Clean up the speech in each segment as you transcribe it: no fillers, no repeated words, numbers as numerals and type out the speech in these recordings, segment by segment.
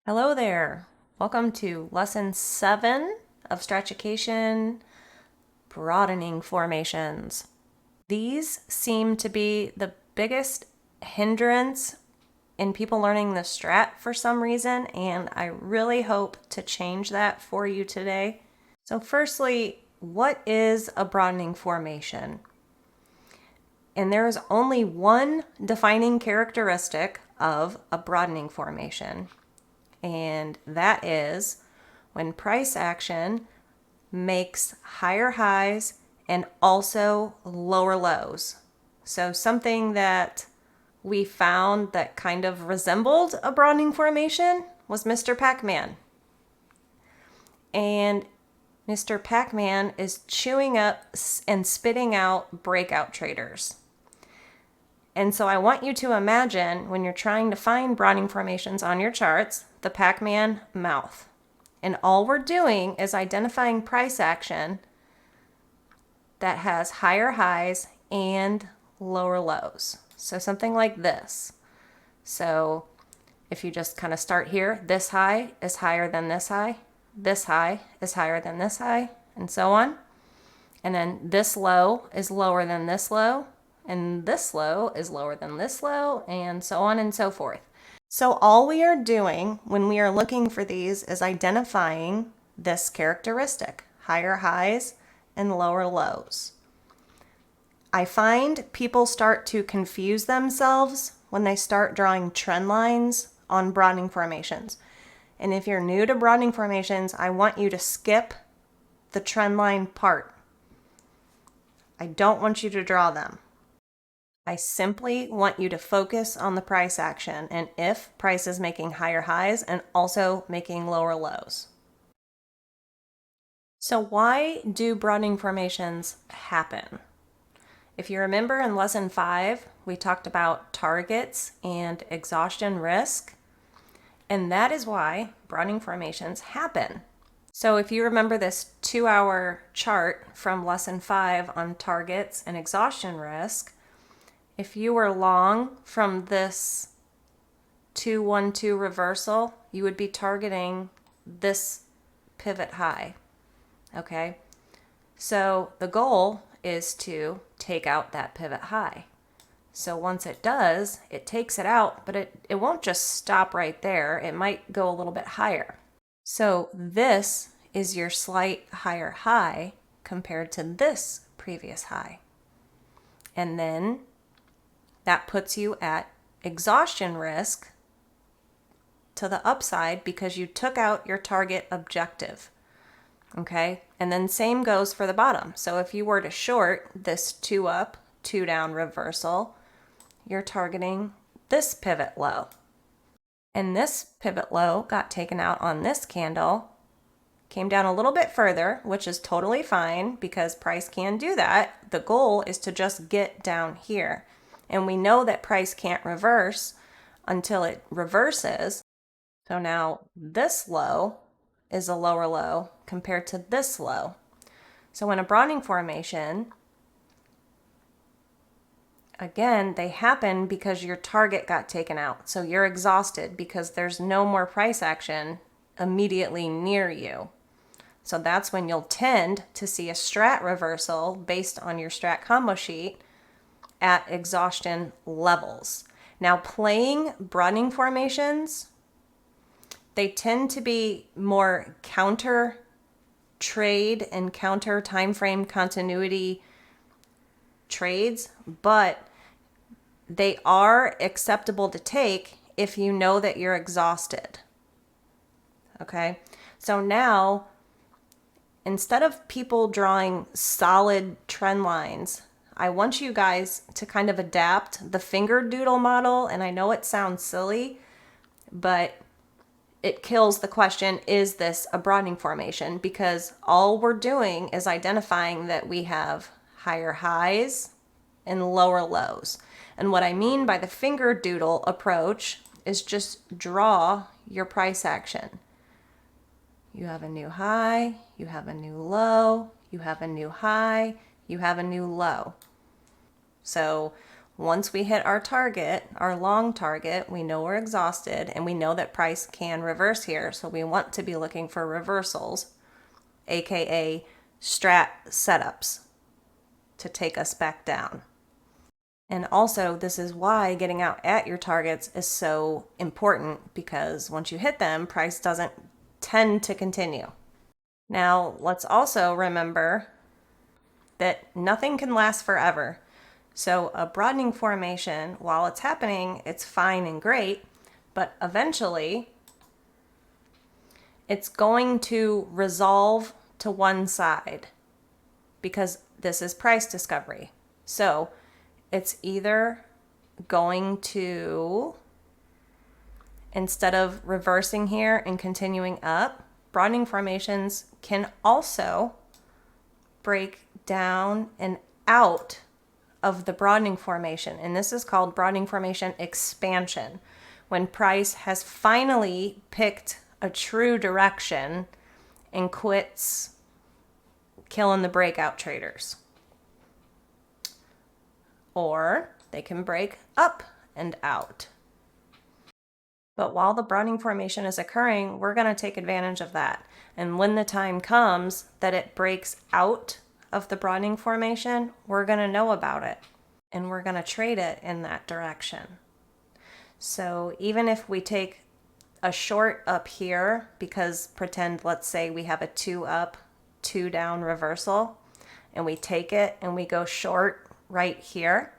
Hello there. Welcome to Lesson 7 of Strat Broadening Formations. These seem to be the biggest hindrance in people learning the Strat for some reason, and I really hope to change that for you today. So firstly, what is a broadening formation? And there is only one defining characteristic of a broadening formation. And that is when price action makes higher highs and also lower lows. So something that we found that kind of resembled a broadening formation was Mr. Pac-Man. And Mr. Pac-Man is chewing up and spitting out breakout traders. And so I want you to imagine when you're trying to find broadening formations on your charts, the Pac-Man mouth. And all we're doing is identifying price action that has higher highs and lower lows. So something like this. So if you just kind of start here, this high is higher than this high is higher than this high, and so on. And then this low is lower than this low, and this low is lower than this low, and so on and so forth. So all we are doing when we are looking for these is identifying this characteristic, higher highs and lower lows. I find people start to confuse themselves when they start drawing trend lines on broadening formations. And if you're new to broadening formations, I want you to skip the trend line part. I don't want you to draw them. I simply want you to focus on the price action and if price is making higher highs and also making lower lows. So why do broadening formations happen? If you remember in lesson 5, we talked about targets and exhaustion risk, and that is why broadening formations happen. So if you remember this 2-hour chart from lesson 5 on targets and exhaustion risk, if you were long from this 2-1-2 reversal, you would be targeting this pivot high. Okay? So the goal is to take out that pivot high. So once it does, it takes it out, but it won't just stop right there. It might go a little bit higher. So this is your slight higher high compared to this previous high. And then that puts you at exhaustion risk to the upside because you took out your target objective. Okay? And then same goes for the bottom. So if you were to short this 2 up, 2 down reversal, you're targeting this pivot low. And this pivot low got taken out on this candle, came down a little bit further, which is totally fine because price can do that. The goal is to just get down here. And we know that price can't reverse until it reverses. So now this low is a lower low compared to this low. So in a broadening formation, again, they happen because your target got taken out. So you're exhausted because there's no more price action immediately near you. So that's when you'll tend to see a strat reversal based on your strat combo sheet at exhaustion levels. Now, playing broadening formations, they tend to be more counter trade and counter time frame continuity trades, but they are acceptable to take if you know that you're exhausted. Okay? So now, instead of people drawing solid trend lines, I want you guys to kind of adapt the finger doodle model, and I know it sounds silly, but it kills the question, is this a broadening formation? Because all we're doing is identifying that we have higher highs and lower lows. And what I mean by the finger doodle approach is just draw your price action. You have a new high, you have a new low, you have a new high, you have a new low. So once we hit our target, our long target, we know we're exhausted and we know that price can reverse here. So we want to be looking for reversals, aka strat setups, to take us back down. And also, this is why getting out at your targets is so important, because once you hit them, price doesn't tend to continue. Now, let's also remember that nothing can last forever. So a broadening formation, while it's happening, it's fine and great, but eventually it's going to resolve to one side because this is price discovery. So it's either going to, instead of reversing here and continuing up, broadening formations can also break down and out of the broadening formation. And this is called broadening formation expansion, when price has finally picked a true direction and quits killing the breakout traders. Or they can break up and out. But while the broadening formation is occurring, we're going to take advantage of that. And when the time comes that it breaks out of the broadening formation, we're going to know about it. And we're going to trade it in that direction. So even if we take a short up here, because pretend, let's say we have a 2 up, 2 down reversal, and we take it and we go short right here.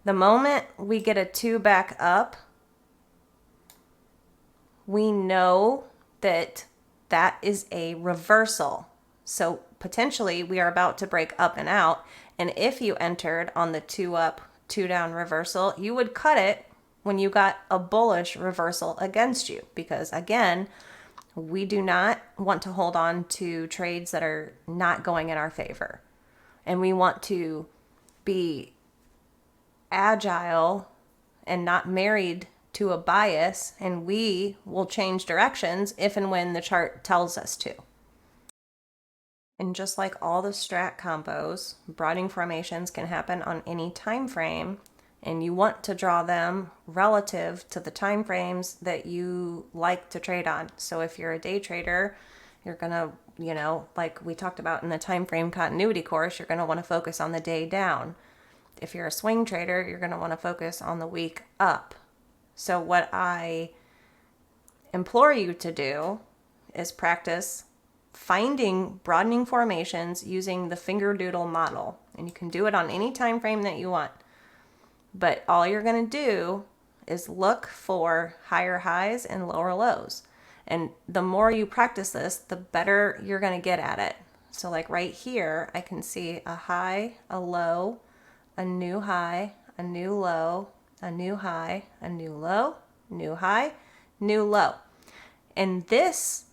The moment we get a 2 back up, we know that that is a reversal. So potentially we are about to break up and out. And if you entered on the 2 up, 2 down reversal, you would cut it when you got a bullish reversal against you. Because again, we do not want to hold on to trades that are not going in our favor. And we want to be agile and not married to a bias, and we will change directions if and when the chart tells us to. And just like all the strat combos, broadening formations can happen on any time frame, and you want to draw them relative to the time frames that you like to trade on. So if you're a day trader, you're gonna, like we talked about in the time frame continuity course, you're gonna want to focus on the day down. If you're a swing trader, you're gonna want to focus on the week up. So what I implore you to do is practice finding broadening formations using the finger doodle model. And you can do it on any time frame that you want. But all you're going to do is look for higher highs and lower lows. And the more you practice this, the better you're going to get at it. So like right here, I can see a high, a low, a new high, a new low, a new high, a new low, new high, new low. And this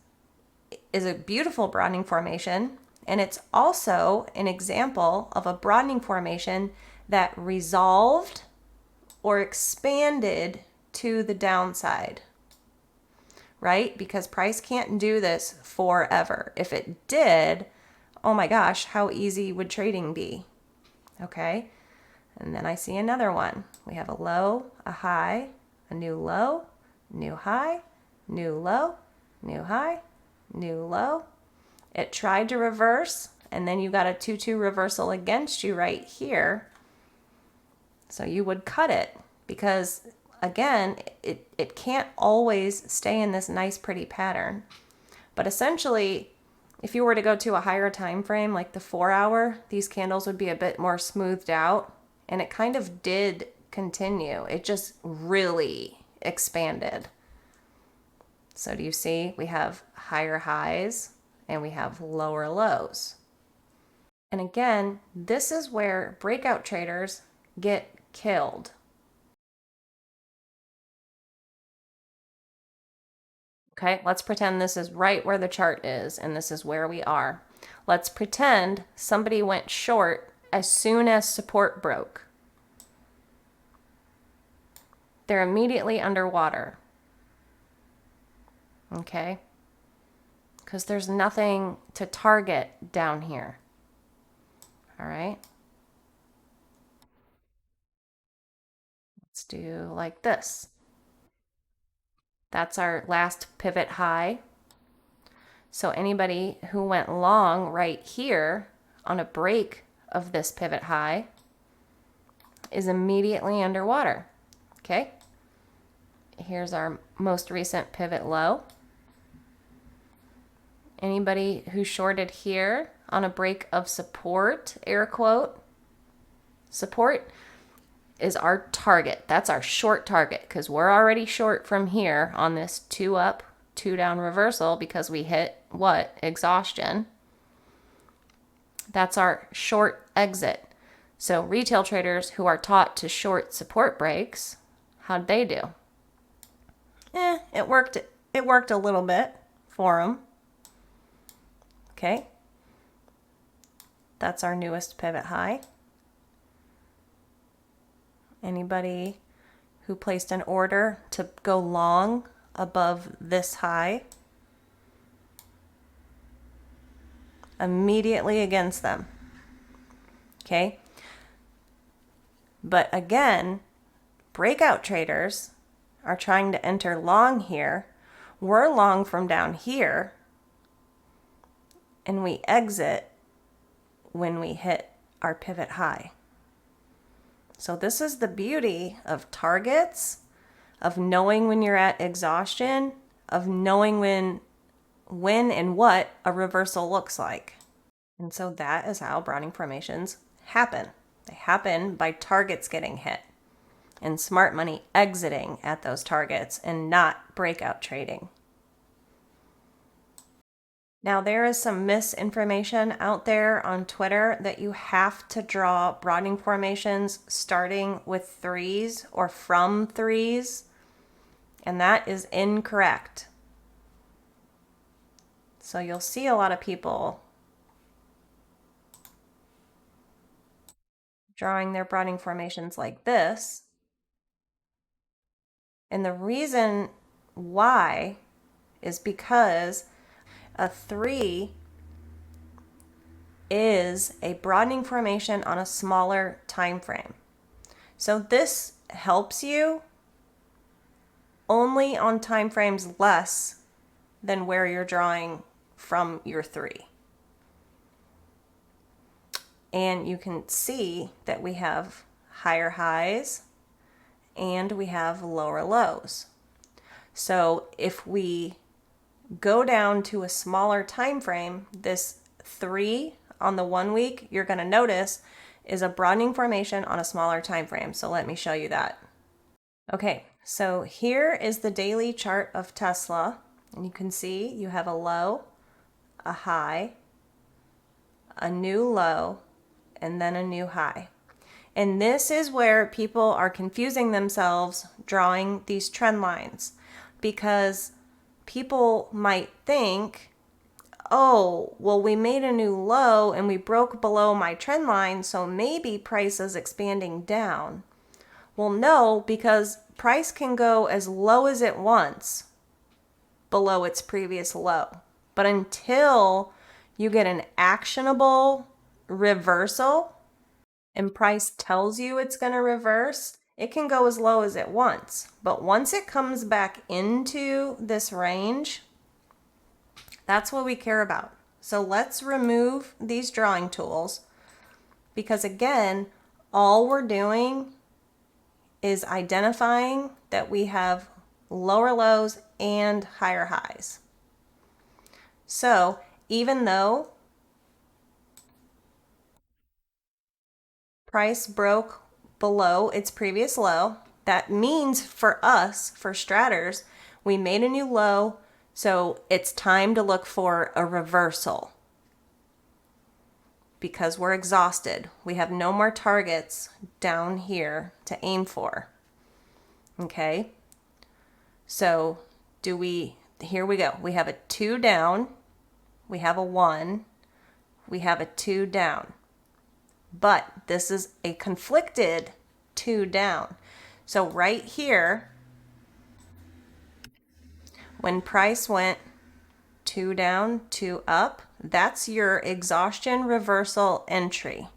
is a beautiful broadening formation. And it's also an example of a broadening formation that resolved or expanded to the downside, right? Because price can't do this forever. If it did, oh my gosh, how easy would trading be? Okay. And then I see another one. We have a low, a high, a new low, new high, new low, new high, new low. It tried to reverse, and then you got a 2-2 reversal against you right here. So you would cut it because, again, it can't always stay in this nice, pretty pattern. But essentially, if you were to go to a higher time frame, like the 4-hour, these candles would be a bit more smoothed out. And it kind of did continue. It just really expanded. So do you see? We have higher highs and we have lower lows. And again, this is where breakout traders get killed. Okay, let's pretend this is right where the chart is and this is where we are. Let's pretend somebody went short as soon as support broke. They're immediately underwater. Okay? Because there's nothing to target down here. All right? do like this. That's our last pivot high. So anybody who went long right here on a break of this pivot high is immediately underwater. Okay. Here's our most recent pivot low. Anybody who shorted here on a break of support, air quote, support is our target. That's our short target because we're already short from here on this 2 up, 2 down reversal because we hit what? Exhaustion. That's our short exit. So retail traders who are taught to short support breaks, how'd they do? It worked a little bit for them. Okay. That's our newest pivot high. Anybody who placed an order to go long above this high, immediately against them. Okay. But again, breakout traders are trying to enter long here. We're long from down here, and we exit when we hit our pivot high. So this is the beauty of targets, of knowing when you're at exhaustion, of knowing when and what a reversal looks like. And so that is how Broadening formations happen. They happen by targets getting hit and smart money exiting at those targets and not breakout trading. Now, there is some misinformation out there on Twitter that you have to draw broadening formations starting with 3s or from 3s, and that is incorrect. So you'll see a lot of people drawing their broadening formations like this. And the reason why is because a 3 is a broadening formation on a smaller time frame. So this helps you only on time frames less than where you're drawing from your 3. And you can see that we have higher highs and we have lower lows. So if we go down to a smaller time frame, this 3 on the 1 week, you're going to notice is a broadening formation on a smaller time frame. So let me show you that. Okay, so here is the daily chart of Tesla, and you can see you have a low, a high, a new low, and then a new high. And this is where people are confusing themselves drawing these trend lines, because people might think, oh, well, we made a new low and we broke below my trend line, so maybe price is expanding down. Well, no, because price can go as low as it wants below its previous low. But until you get an actionable reversal and price tells you it's going to reverse, it can go as low as it wants. But once it comes back into this range, that's what we care about. So let's remove these drawing tools, because again, all we're doing is identifying that we have lower lows and higher highs. So even though price broke below its previous low, that means for us, for Stratters, we made a new low, so it's time to look for a reversal. Because we're exhausted. We have no more targets down here to aim for. Okay? So here we go. We have a 2 down, we have a 1, we have a 2 down. But this is a conflicted 2 down. So right here, when price went 2 down, 2 up, that's your exhaustion reversal entry.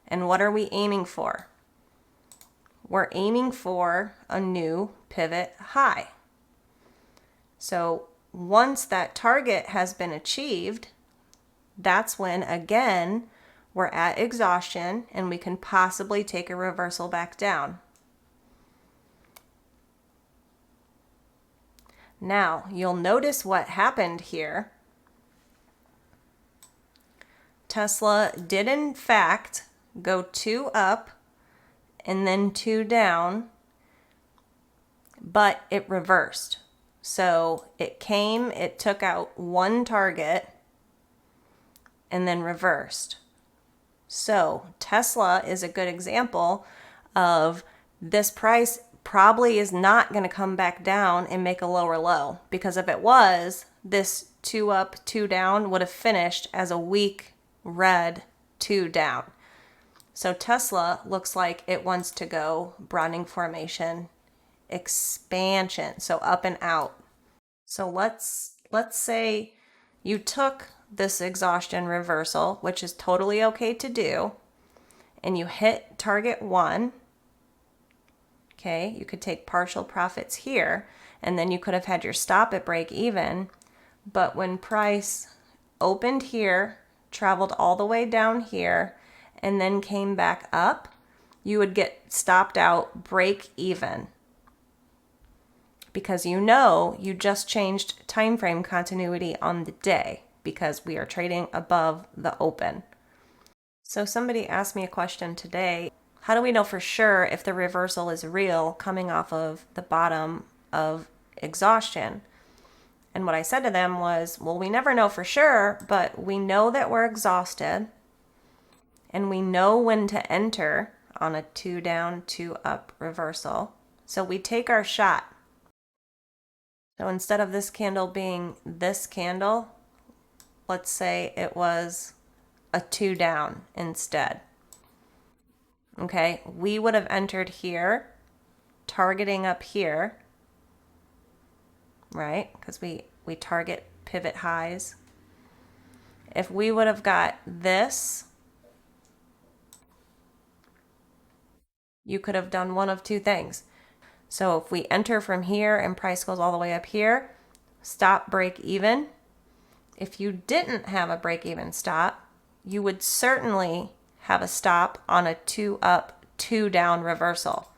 And what are we aiming for? we're aiming for a new pivot high. So once that target has been achieved, that's when, again, we're at exhaustion and we can possibly take a reversal back down. Now, you'll notice what happened here. Tesla did in fact go 2 up and then 2 down, but it reversed. So it came, it took out one target and then reversed. So Tesla is a good example of this price probably is not going to come back down and make a lower low, because if it was, this 2 up, 2 down would have finished as a weak red 2 down. So Tesla looks like it wants to go broadening formation expansion, so up and out. So let's say you took this exhaustion reversal, which is totally okay to do, and you hit target 1. Okay, you could take partial profits here, and then you could have had your stop at break even. But when price opened here, traveled all the way down here, and then came back up, you would get stopped out break even, because you know you just changed time frame continuity on the day because we are trading above the open. So somebody asked me a question today. How do we know for sure if the reversal is real coming off of the bottom of exhaustion? And what I said to them was, well, we never know for sure, but we know that we're exhausted and we know when to enter on a 2 down, 2 up reversal. So we take our shot. So instead of this candle being this candle, let's say it was a 2 down instead. Okay, we would have entered here, targeting up here, right? Because we target pivot highs. If we would have got this, you could have done one of two things. So if we enter from here and price goes all the way up here, stop break even. If you didn't have a break even stop, you would certainly have a stop on a 2 up, 2 down reversal.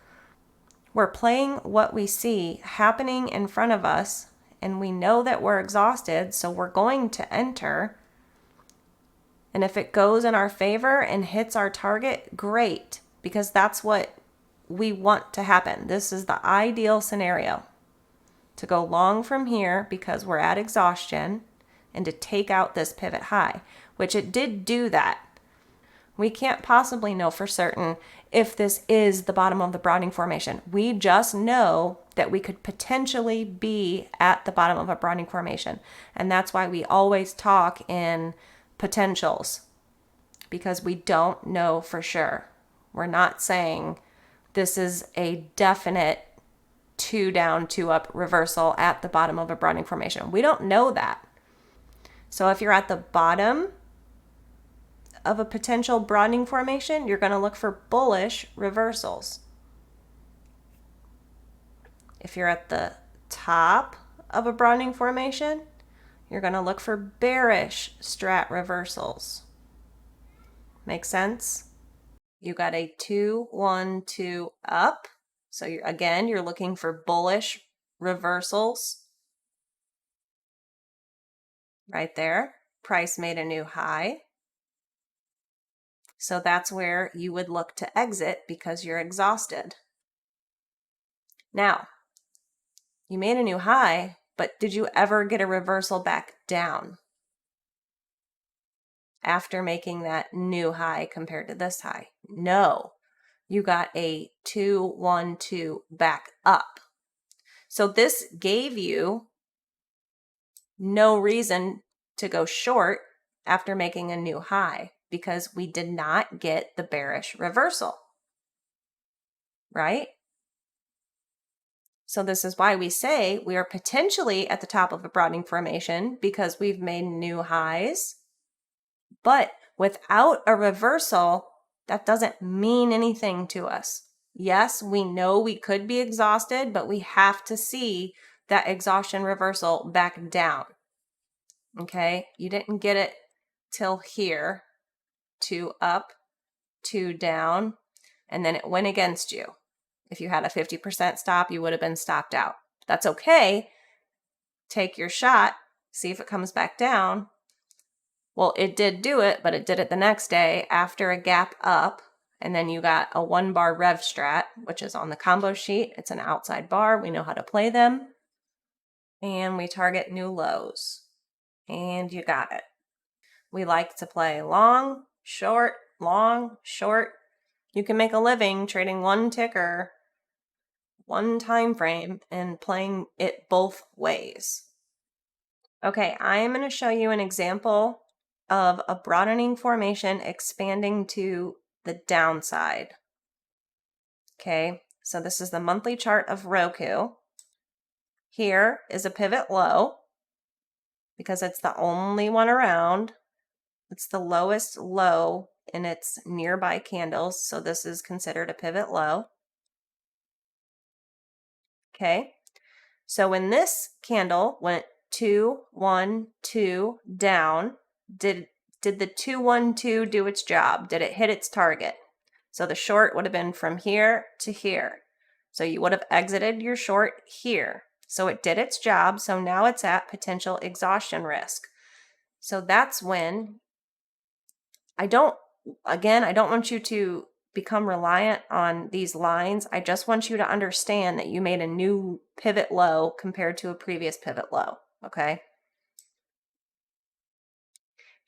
We're playing what we see happening in front of us, and we know that we're exhausted, so we're going to enter. And if it goes in our favor and hits our target, great, because that's what we want to happen. This is the ideal scenario, to go long from here because we're at exhaustion and to take out this pivot high, which it did do that. We can't possibly know for certain if this is the bottom of the broadening formation. We just know that we could potentially be at the bottom of a broadening formation. And that's why we always talk in potentials, because we don't know for sure. We're not saying this is a definite 2 down, 2 up reversal at the bottom of a broadening formation. We don't know that. So if you're at the bottom of a potential broadening formation, you're going to look for bullish reversals. If you're at the top of a broadening formation, you're going to look for bearish strat reversals. Make sense? You got a 2, 1, 2 up. So you're looking for bullish reversals. Right there. Price made a new high. So that's where you would look to exit because you're exhausted. Now, you made a new high, but did you ever get a reversal back down after making that new high compared to this high? No. You got a 2, 1, 2 back up. So this gave you no reason to go short after making a new high, because we did not get the bearish reversal, right? So this is why we say we are potentially at the top of a broadening formation, because we've made new highs. But without a reversal, that doesn't mean anything to us. Yes, we know we could be exhausted, but we have to see that exhaustion reversal back down. Okay, you didn't get it till here, 2 up, 2 down, and then it went against you. If you had a 50% stop, you would have been stopped out. That's okay. Take your shot, see if it comes back down. Well, it did do it, but it did it the next day after a gap up. And then you got a 1-bar rev strat, which is on the combo sheet. It's an outside bar. We know how to play them. And we target new lows. And you got it. We like to play long, short, long, short. You can make a living trading one ticker, one time frame, and playing it both ways. Okay, I am going to show you an example of a broadening formation expanding to the downside. Okay, so this is the monthly chart of Roku. Here is a pivot low because it's the only one around. It's the lowest low in its nearby candles, so this is considered a pivot low. Okay, so when this candle went 2, 1, 2 down, did the 2, 1, 2 do its job? Did it hit its target? So the short would have been from here to here. So you would have exited your short here. So it did its job. So now it's at potential exhaustion risk. So that's when I don't want you to become reliant on these lines. I just want you to understand that you made a new pivot low compared to a previous pivot low. Okay.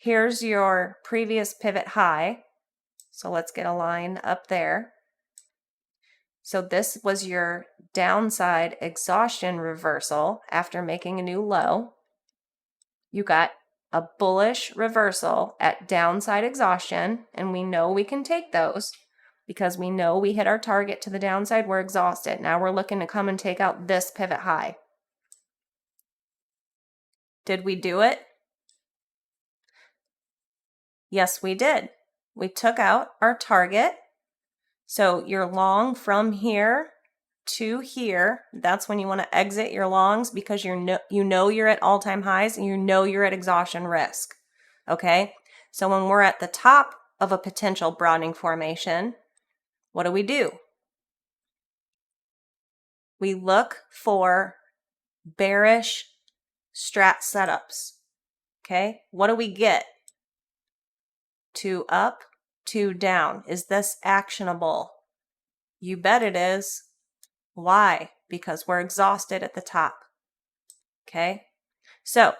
Here's your previous pivot high. So let's get a line up there. So this was your downside exhaustion reversal after making a new low. You got a bullish reversal at downside exhaustion, and we know we can take those because we know we hit our target to the downside. We're exhausted. Now we're looking to come and take out this pivot high. Did we do it? Yes, we did. We took out our target. So you're long from here to here. That's when you want to exit your longs because you know you're at all-time highs and you know you're at exhaustion risk. Okay? So when we're at the top of a potential broadening formation, what do? We look for bearish strat setups. Okay? What do we get? 2 up, 2 down. Is this actionable? You bet it is. Why? Because we're exhausted at the top. Okay? So,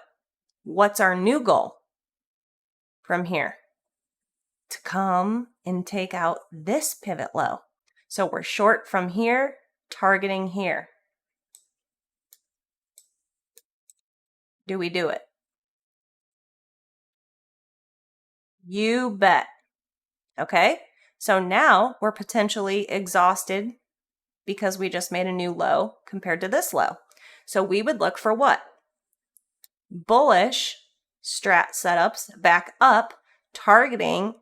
what's our new goal from here? To come and take out this pivot low. So we're short from here, targeting here. Do we do it? You bet. Okay? So now we're potentially exhausted because we just made a new low compared to this low. So we would look for what? Bullish strat setups back up, targeting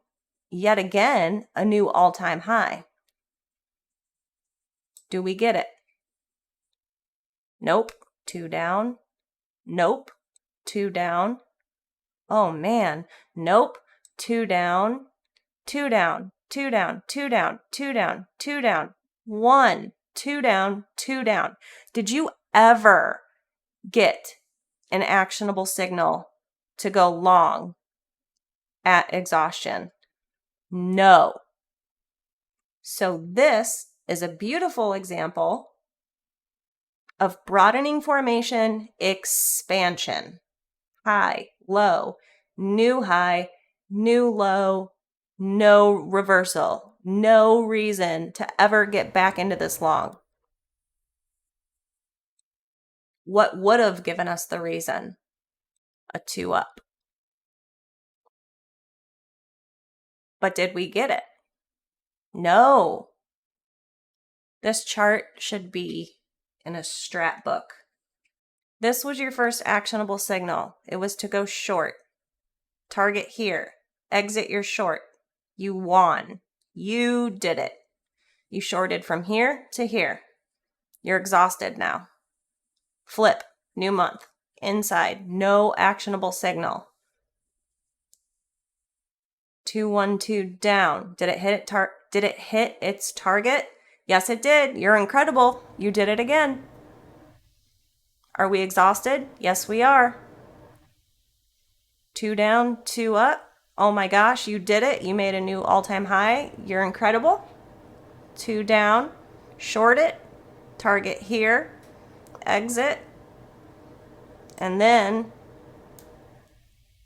yet again a new all-time high. Do we get it? Nope. 2 down. Nope. 2 down. Oh man. Nope. 2 down. 2 down. 2 down. 2 down. 2 down. 2 down. 1. 2 down. 2 down. Did you ever get an actionable signal to go long at exhaustion? No. So this is a beautiful example of broadening formation expansion. High, low, new high, new low, no reversal, no reason to ever get back into this long. What would have given us the reason? A 2 up. But did we get it? No. This chart should be in a strat book. This was your first actionable signal. It was to go short. Target here. Exit your short. You won. You did it. You shorted from here to here. You're exhausted now. Flip, new month, inside, no actionable signal. 212 down. Did it hit its target? Yes, it did. You're incredible. You did it again. Are we exhausted? Yes, we are. 2 down, 2 up. Oh my gosh, you did it. You made a new all-time high. You're incredible. 2 down, short it, target here, exit, and then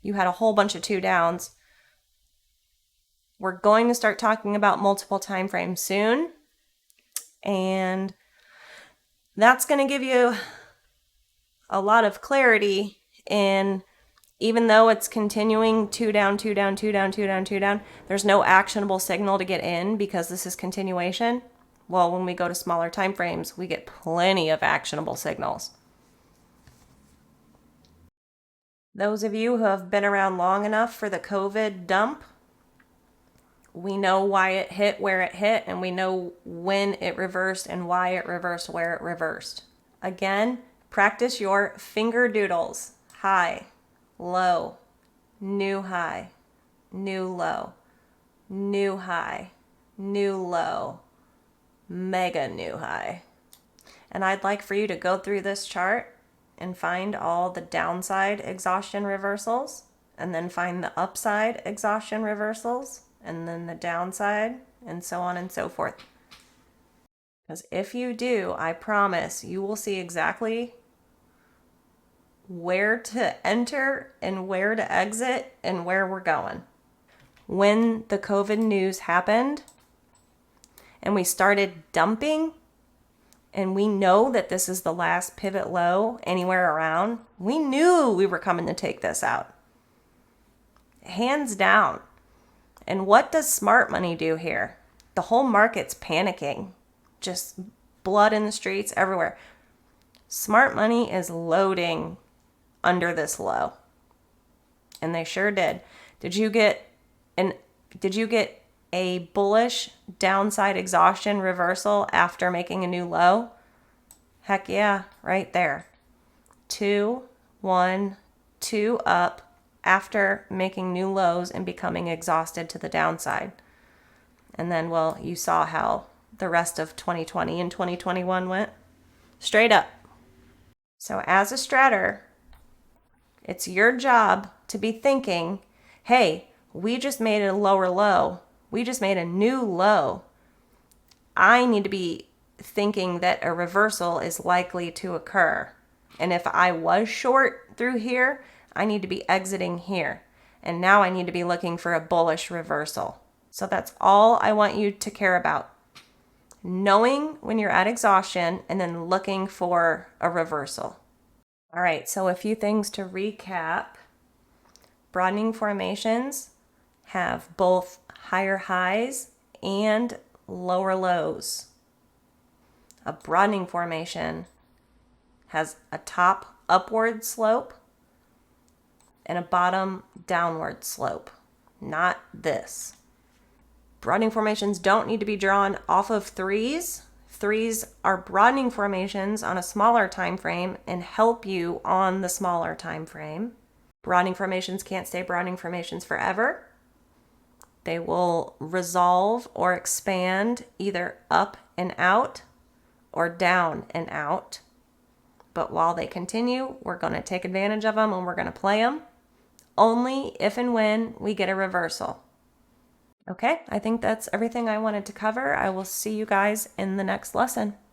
you had a whole bunch of 2 downs. We're going to start talking about multiple time frames soon, and that's going to give you a lot of clarity in, even though it's continuing 2 down, 2 down, 2 down, 2 down, 2 down, there's no actionable signal to get in because this is continuation. Well, when we go to smaller time frames, we get plenty of actionable signals. Those of you who have been around long enough for the COVID dump, we know why it hit where it hit, and we know when it reversed and why it reversed where it reversed. Again, practice your finger doodles. High, low, new high, new low, new high, new low, mega new high. And I'd like for you to go through this chart and find all the downside exhaustion reversals, and then find the upside exhaustion reversals, and then the downside, and so on and so forth. Because if you do, I promise you will see exactly where to enter and where to exit and where we're going. When the COVID news happened and we started dumping, and we know that this is the last pivot low anywhere around, we knew we were coming to take this out. Hands down. And what does smart money do here? The whole market's panicking. Just blood in the streets everywhere. Smart money is loading under this low. And they sure did. Did you get a bullish downside exhaustion reversal after making a new low? Heck yeah, right there. 2, 1, 2 up after making new lows and becoming exhausted to the downside. And then, well, you saw how the rest of 2020 and 2021 went. Straight up. So as a stratter, it's your job to be thinking, hey, we just made a lower low. We just made a new low. I need to be thinking that a reversal is likely to occur. And if I was short through here, I need to be exiting here. And now I need to be looking for a bullish reversal. So that's all I want you to care about. Knowing when you're at exhaustion and then looking for a reversal. All right, so a few things to recap. Broadening formations have both higher highs and lower lows. A broadening formation has a top upward slope and a bottom downward slope, not this. Broadening formations don't need to be drawn off of threes. Threes are broadening formations on a smaller time frame and help you on the smaller time frame. Broadening formations can't stay broadening formations forever. They will resolve or expand either up and out or down and out. But while they continue, we're going to take advantage of them and we're going to play them only if and when we get a reversal. Okay, I think that's everything I wanted to cover. I will see you guys in the next lesson.